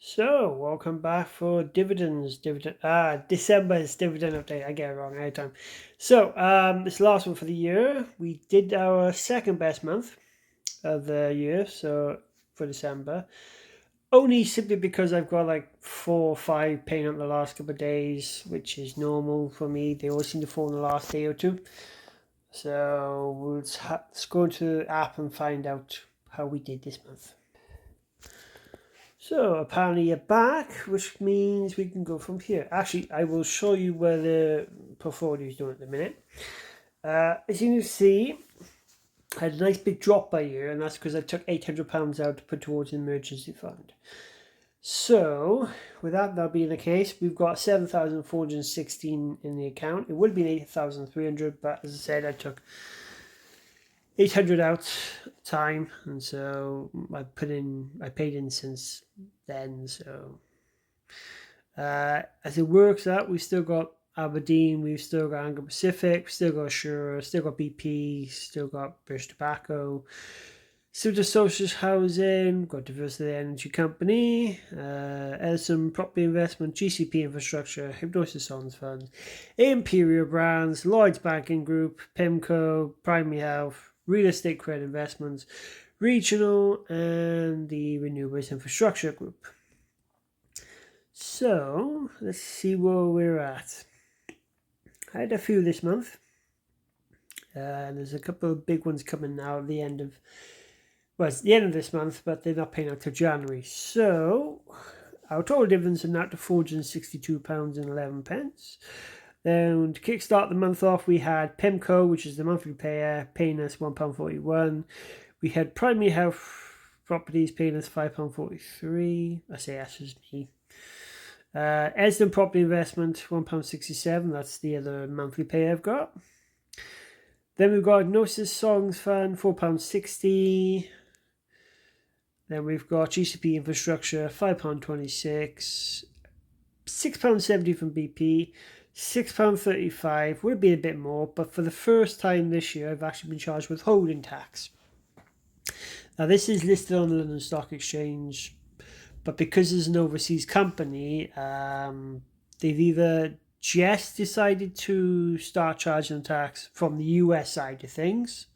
So, welcome back for December's dividend update. I get it wrong every time. So, this last one for the year, we did our second best month of the year, so for December. Only simply because I've got like 4 or 5 paying up the last couple of days, which is normal for me. They always seem to fall in the last day or two. So, let's go into the app and find out how we did this month. So apparently you're back, which means we can go from here. Actually, I will show you where the portfolio is doing at the minute. As you can see, I had a nice big drop by year, and that's because I took £800 out to put towards an emergency fund. So, with that being the case, we've got 7,416 in the account. It would have been 8,300, but as I said, I took 800 out time, and so I paid in since then. So as it works out, we've still got Aberdeen, we've still got Anglo Pacific, we've still got Assura, still got BP, still got British Tobacco, still just Social Housing, got Diversity Energy Company, Edison Property Investment, GCP Infrastructure, Hypnosis Funds Funds, Imperial Brands, Lloyds Banking Group, PIMCO, Primary Health, Real Estate Credit Investments, Regional, and the Renewables Infrastructure Group. So, let's see where we're at. I had a few this month. There's a couple of big ones coming now at the end of, well, it's the end of this month, but they're not paying out till January. So, our total dividends are now to £462.11. Then to kickstart the month off, we had PIMCO, which is the monthly payer, paying us £1.41. We had Primary Health Properties paying us £5.43. I say that's just me. Esden Property Investment, £1.67. That's the other monthly pay I've got. Then we've got Gnosis Songs Fund, £4.60. Then we've got GCP Infrastructure, £5.26. £6.70 from BP. £6.35 would have been a bit more, but for the first time this year, I've actually been charged withholding tax. Now, this is listed on the London Stock Exchange, but because it's an overseas company, they've either just decided to start charging tax from the US side of things,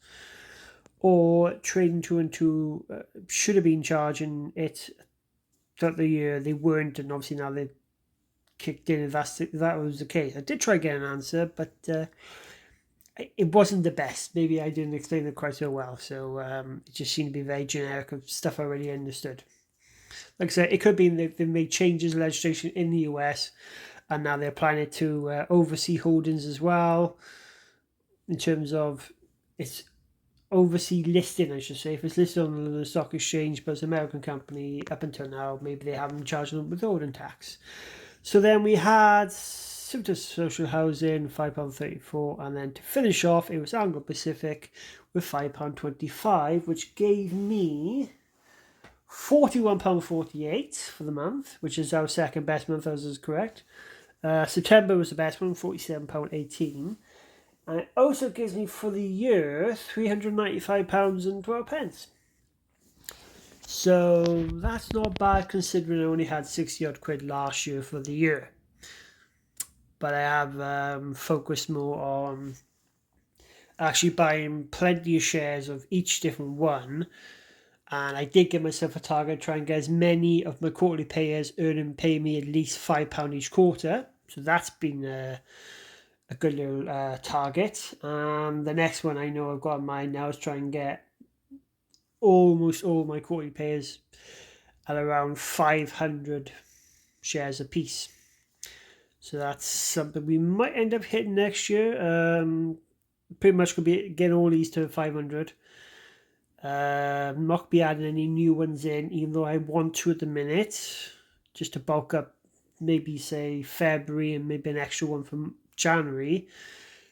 or Trading 2 and 2 should have been charging it throughout the year. They weren't, and obviously now they've kicked in if that was the case. I did try to get an answer, but it wasn't the best. Maybe I didn't explain it quite so well, so it just seemed to be very generic of stuff I already understood. Like I said, it could be they've made changes in legislation in the US, and now they're applying it to overseas holdings as well, in terms of its overseas listing, I should say. If it's listed on the stock exchange, but it's an American company, up until now, maybe they haven't charged them withholding tax. So then we had Social Housing, £5.34, and then to finish off, it was Anglo Pacific with £5.25, which gave me £41.48 for the month, which is our second best month, as is correct. September was the best one, £47.18. And it also gives me for the year £395.12. So that's not bad considering I only had 60 odd quid last year for the year. But I have focused more on actually buying plenty of shares of each different one. And I did give myself a target, try and get as many of my quarterly payers paying me at least £5 each quarter. So that's been a good little target. The next one I know I've got in mind now is try and get almost all my quarterly payers at around 500 shares a piece. So that's something we might end up hitting next year. Pretty much could be getting all these to 500. Not going to be adding any new ones in, even though I want to at the minute, just to bulk up, maybe say February and maybe an extra one from January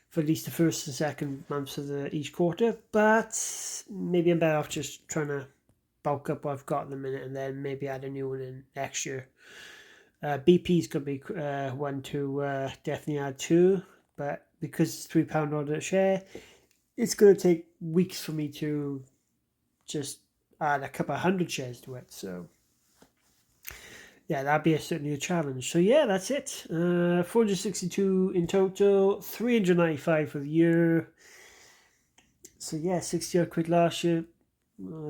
for at least the first and second months of each quarter. But maybe I'm better off just trying to bulk up what I've got at the minute and then maybe add a new one in next year. BP's going to be one to definitely add to, but because it's £3 on a share, it's going to take weeks for me to just add a couple of hundred shares to it. So yeah, that'd be certainly a challenge. So yeah, that's it. 462 in total, 395 for the year. So yeah, 60 odd quid last year.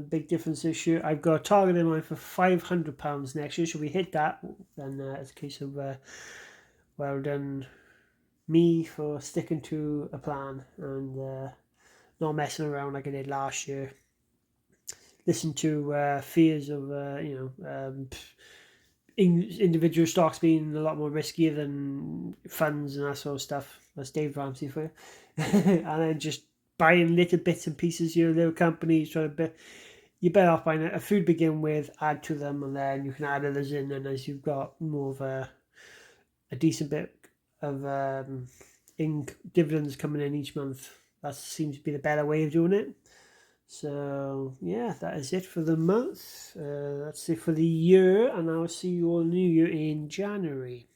Big difference this year. I've got a target in mind for £500 next year. Should we hit that, then it's a case of well done me for sticking to a plan and not messing around like I did last year. Listen to fears of individual stocks being a lot more riskier than funds and that sort of stuff. That's Dave Ramsey for you. And then just buying little bits and pieces, little companies, you're better off buying a food begin with, add to them, and then you can add others in. And as you've got more of a decent bit of dividends coming in each month, that seems to be the better way of doing it. So yeah, that is it for the month. That's it for the year, and I'll see you all new year in January.